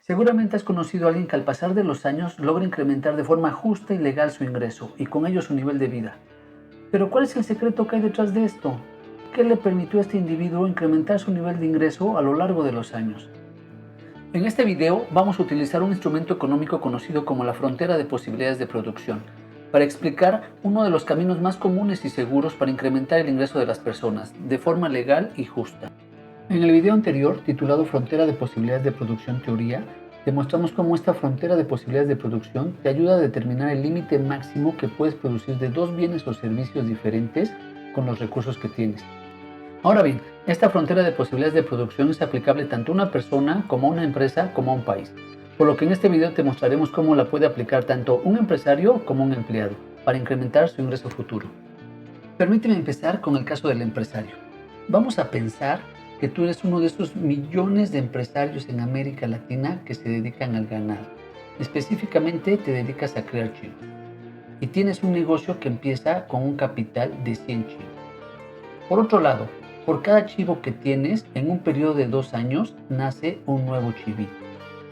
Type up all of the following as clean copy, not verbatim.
Seguramente has conocido a alguien que al pasar de los años logra incrementar de forma justa y legal su ingreso y con ello su nivel de vida. Pero ¿cuál es el secreto que hay detrás de esto? ¿Qué le permitió a este individuo incrementar su nivel de ingreso a lo largo de los años? En este video vamos a utilizar un instrumento económico conocido como la frontera de posibilidades de producción para explicar uno de los caminos más comunes y seguros para incrementar el ingreso de las personas de forma legal y justa. En el video anterior, titulado Frontera de posibilidades de producción teoría, demostramos cómo esta frontera de posibilidades de producción te ayuda a determinar el límite máximo que puedes producir de dos bienes o servicios diferentes con los recursos que tienes. Ahora bien, esta frontera de posibilidades de producción es aplicable tanto a una persona como a una empresa como a un país, por lo que en este video te mostraremos cómo la puede aplicar tanto un empresario como un empleado para incrementar su ingreso futuro. Permíteme empezar con el caso del empresario. Vamos a pensar que tú eres uno de esos millones de empresarios en América Latina que se dedican al ganado. Específicamente te dedicas a criar chivos. Y tienes un negocio que empieza con un capital de 100 chivos. Por otro lado, por cada chivo que tienes, en un periodo de 2 años, nace un nuevo chivito.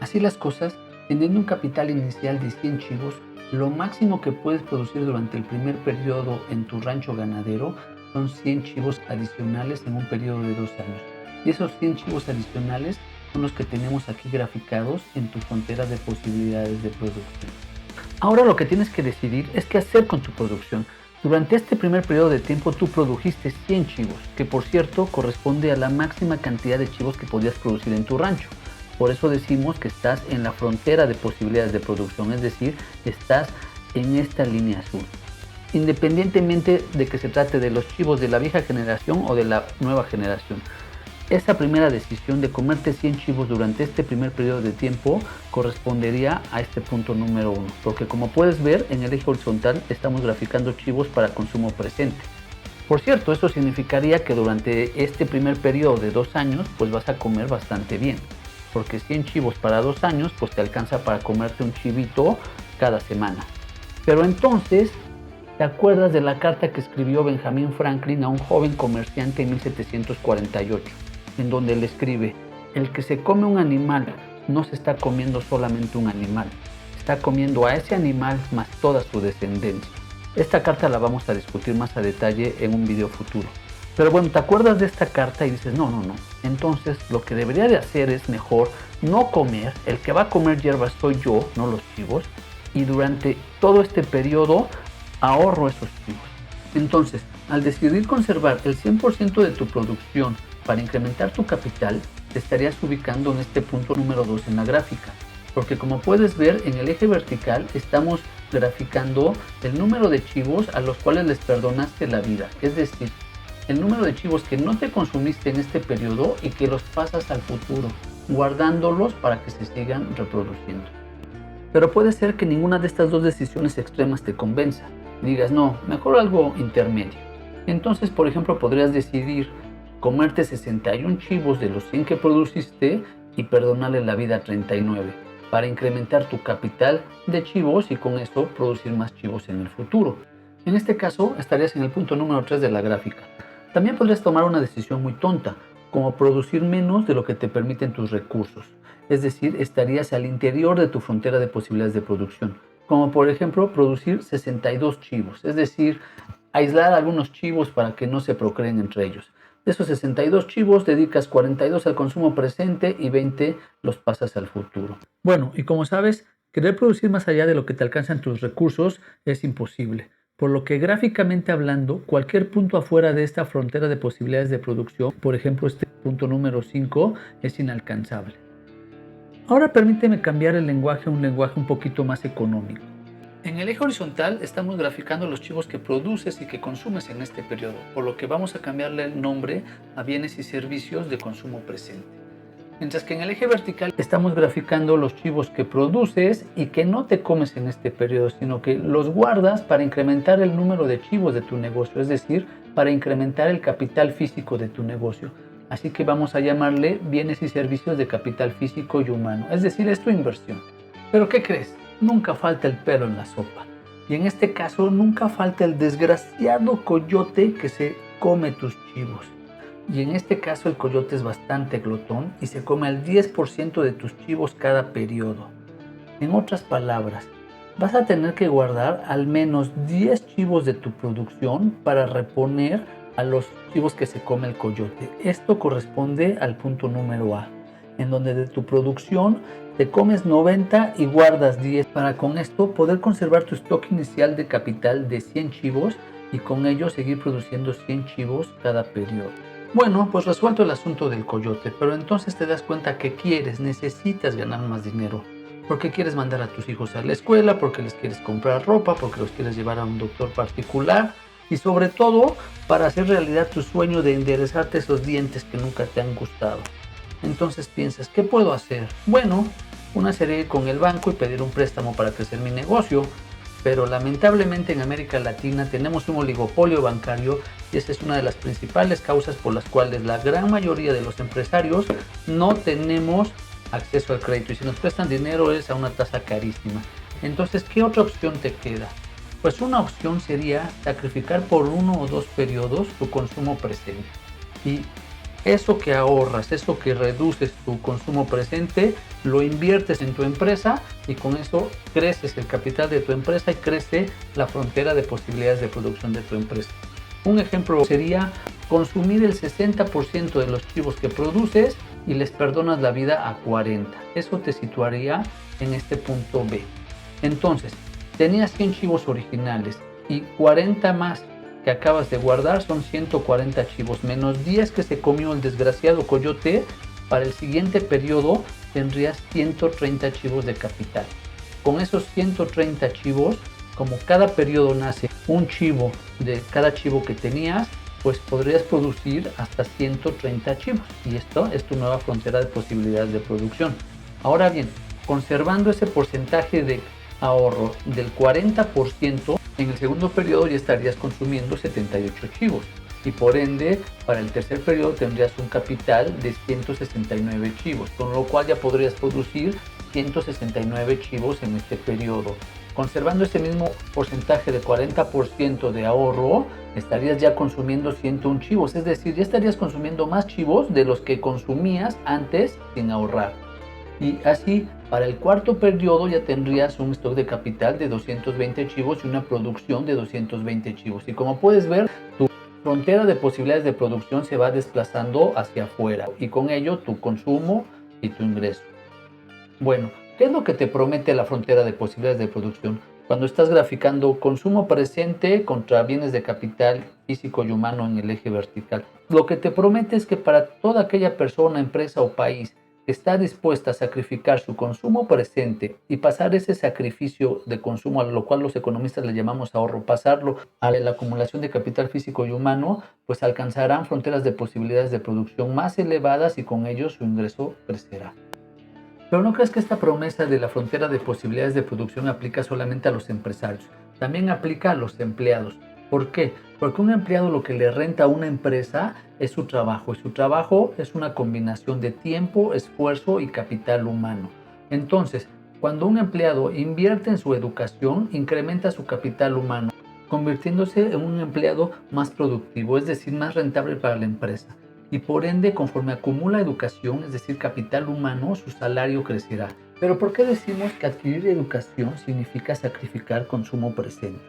Así las cosas, teniendo un capital inicial de 100 chivos, lo máximo que puedes producir durante el primer periodo en tu rancho ganadero son 100 chivos adicionales en un periodo de 2 años. Y esos 100 chivos adicionales son los que tenemos aquí graficados en tu frontera de posibilidades de producción. Ahora lo que tienes que decidir es qué hacer con tu producción. Durante este primer periodo de tiempo tú produjiste 100 chivos, que por cierto corresponde a la máxima cantidad de chivos que podías producir en tu rancho. Por eso decimos que estás en la frontera de posibilidades de producción, es decir, estás en esta línea azul. Independientemente de que se trate de los chivos de la vieja generación o de la nueva generación. Esa primera decisión de comerte 100 chivos durante este primer periodo de tiempo correspondería a este punto número 1, porque como puedes ver en el eje horizontal estamos graficando chivos para consumo presente. Por cierto, eso significaría que durante este primer periodo de 2 años pues vas a comer bastante bien, porque 100 chivos para 2 años pues te alcanza para comerte un chivito cada semana. Pero entonces, ¿te acuerdas de la carta que escribió Benjamin Franklin a un joven comerciante en 1748? En donde le escribe: el que se come un animal no se está comiendo solamente un animal, está comiendo a ese animal más toda su descendencia. Esta carta la vamos a discutir más a detalle en un video futuro. Pero bueno, te acuerdas de esta carta y dices, no. Entonces lo que debería de hacer es mejor no comer, el que va a comer hierbas soy yo, no los chivos, y durante todo este periodo ahorro esos chivos. Entonces, al decidir conservar el 100% de tu producción para incrementar tu capital, te estarías ubicando en este punto número 2 en la gráfica, porque como puedes ver en el eje vertical estamos graficando el número de chivos a los cuales les perdonaste la vida, es decir, el número de chivos que no te consumiste en este periodo y que los pasas al futuro, guardándolos para que se sigan reproduciendo. Pero puede ser que ninguna de estas dos decisiones extremas te convenza. Digas, no, mejor algo intermedio. Entonces, por ejemplo, podrías decidir comerte 61 chivos de los 100 que produciste y perdonarle la vida a 39 para incrementar tu capital de chivos y con eso producir más chivos en el futuro. En este caso, estarías en el punto número 3 de la gráfica. También podrías tomar una decisión muy tonta, como producir menos de lo que te permiten tus recursos. Es decir, estarías al interior de tu frontera de posibilidades de producción, como por ejemplo producir 62 chivos, es decir, aislar algunos chivos para que no se procreen entre ellos. De esos 62 chivos dedicas 42 al consumo presente y 20 los pasas al futuro. Bueno, y como sabes, querer producir más allá de lo que te alcanzan tus recursos es imposible. Por lo que gráficamente hablando, cualquier punto afuera de esta frontera de posibilidades de producción, por ejemplo este punto número 5, es inalcanzable. Ahora permíteme cambiar el lenguaje a un lenguaje un poquito más económico. En el eje horizontal estamos graficando los chivos que produces y que consumes en este periodo, por lo que vamos a cambiarle el nombre a bienes y servicios de consumo presente. Mientras que en el eje vertical estamos graficando los chivos que produces y que no te comes en este periodo, sino que los guardas para incrementar el número de chivos de tu negocio, es decir, para incrementar el capital físico de tu negocio. Así que vamos a llamarle bienes y servicios de capital físico y humano, es decir, es tu inversión. ¿Pero qué crees? Nunca falta el pelo en la sopa. Y en este caso nunca falta el desgraciado coyote que se come tus chivos. Y en este caso el coyote es bastante glotón y se come al 10% de tus chivos cada periodo. En otras palabras, vas a tener que guardar al menos 10 chivos de tu producción para reponer a los chivos que se come el coyote. Esto corresponde al punto número A, en donde de tu producción te comes 90 y guardas 10 para con esto poder conservar tu stock inicial de capital de 100 chivos y con ello seguir produciendo 100 chivos cada periodo. Bueno, pues resuelto el asunto del coyote, pero entonces te das cuenta que necesitas ganar más dinero. Porque quieres mandar a tus hijos a la escuela, porque les quieres comprar ropa, porque los quieres llevar a un doctor particular y sobre todo para hacer realidad tu sueño de enderezarte esos dientes que nunca te han gustado. Entonces piensas, ¿qué puedo hacer? Bueno, una sería ir con el banco y pedir un préstamo para crecer mi negocio, pero lamentablemente en América Latina tenemos un oligopolio bancario y esa es una de las principales causas por las cuales la gran mayoría de los empresarios no tenemos acceso al crédito y si nos prestan dinero es a una tasa carísima. Entonces, ¿qué otra opción te queda? Pues una opción sería sacrificar por 1 o 2 periodos tu consumo presente y eso que ahorras, eso que reduces tu consumo presente, lo inviertes en tu empresa y con eso creces el capital de tu empresa y crece la frontera de posibilidades de producción de tu empresa. Un ejemplo sería consumir el 60% de los chivos que produces y les perdonas la vida a 40. Eso te situaría en este punto B. Entonces, tenías 100 chivos originales y 40 más que acabas de guardar son 140 chivos, menos 10 que se comió el desgraciado coyote. Para el siguiente periodo tendrías 130 chivos de capital. Con esos 130 chivos, como cada periodo nace un chivo de cada chivo que tenías, pues podrías producir hasta 130 chivos y esto es tu nueva frontera de posibilidades de producción. Ahora bien, conservando ese porcentaje de ahorro del 40%, en el segundo periodo ya estarías consumiendo 78 chivos y por ende para el tercer periodo tendrías un capital de 169 chivos, con lo cual ya podrías producir 169 chivos en este periodo. Conservando ese mismo porcentaje de 40% de ahorro, estarías ya consumiendo 101 chivos, es decir, ya estarías consumiendo más chivos de los que consumías antes sin ahorrar. Y así, para el cuarto periodo ya tendrías un stock de capital de 220 chivos y una producción de 220 chivos. Y como puedes ver, tu frontera de posibilidades de producción se va desplazando hacia afuera y con ello tu consumo y tu ingreso. Bueno, ¿qué es lo que te promete la frontera de posibilidades de producción? Cuando estás graficando consumo presente contra bienes de capital físico y humano en el eje vertical. Lo que te promete es que para toda aquella persona, empresa o país que está dispuesta a sacrificar su consumo presente y pasar ese sacrificio de consumo, a lo cual los economistas le llamamos ahorro, pasarlo a la acumulación de capital físico y humano, pues alcanzarán fronteras de posibilidades de producción más elevadas y con ello su ingreso crecerá. Pero no crees que esta promesa de la frontera de posibilidades de producción aplica solamente a los empresarios, también aplica a los empleados. ¿Por qué? Porque un empleado lo que le renta a una empresa es su trabajo y su trabajo es una combinación de tiempo, esfuerzo y capital humano. Entonces, cuando un empleado invierte en su educación, incrementa su capital humano, convirtiéndose en un empleado más productivo, es decir, más rentable para la empresa. Y por ende, conforme acumula educación, es decir, capital humano, su salario crecerá. Pero ¿por qué decimos que adquirir educación significa sacrificar consumo presente?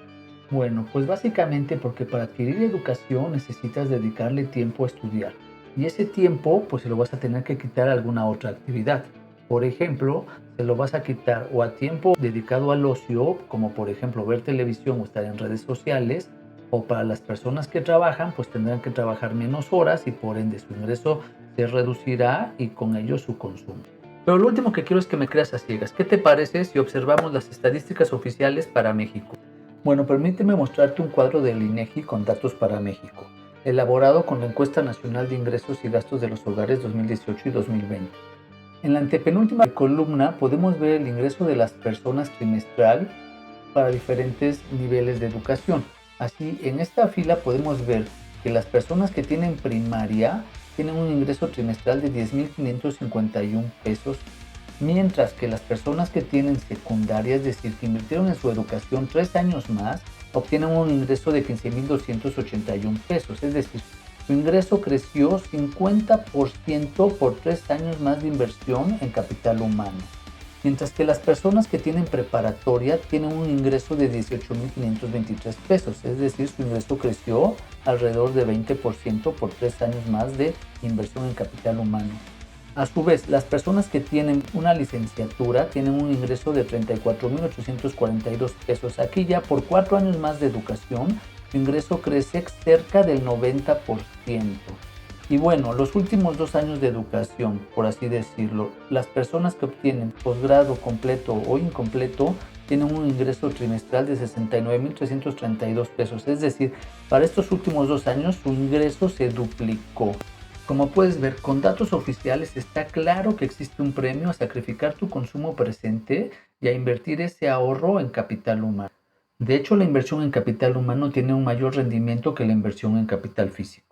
Bueno, pues básicamente porque para adquirir educación necesitas dedicarle tiempo a estudiar. Y ese tiempo, pues se lo vas a tener que quitar a alguna otra actividad. Por ejemplo, se lo vas a quitar o a tiempo dedicado al ocio, como por ejemplo ver televisión o estar en redes sociales, o para las personas que trabajan, pues tendrán que trabajar menos horas y por ende su ingreso se reducirá y con ello su consumo. Pero lo último que quiero es que me creas a ciegas. ¿Qué te parece si observamos las estadísticas oficiales para México? Bueno, permíteme mostrarte un cuadro del INEGI con datos para México, elaborado con la Encuesta Nacional de Ingresos y Gastos de los Hogares 2018 y 2020. En la antepenúltima columna podemos ver el ingreso de las personas trimestral para diferentes niveles de educación. Así, en esta fila podemos ver que las personas que tienen primaria tienen un ingreso trimestral de 10,551 pesos, mientras que las personas que tienen secundaria, es decir, que invirtieron en su educación 3 años más, obtienen un ingreso de 15,281 pesos. Es decir, Su ingreso creció 50% por 3 años más de inversión en capital humano. Mientras que las personas que tienen preparatoria tienen un ingreso de 18.523 pesos, es decir, su ingreso creció alrededor de 20% por 3 años más de inversión en capital humano. A su vez, las personas que tienen una licenciatura tienen un ingreso de 34.842 pesos. Aquí ya por 4 años más de educación, su ingreso crece cerca del 90%. Y bueno, los últimos 2 años de educación, por así decirlo, las personas que obtienen posgrado completo o incompleto tienen un ingreso trimestral de 69.332 pesos. Es decir, para estos últimos 2 años su ingreso se duplicó. Como puedes ver, con datos oficiales está claro que existe un premio a sacrificar tu consumo presente y a invertir ese ahorro en capital humano. De hecho, la inversión en capital humano tiene un mayor rendimiento que la inversión en capital físico.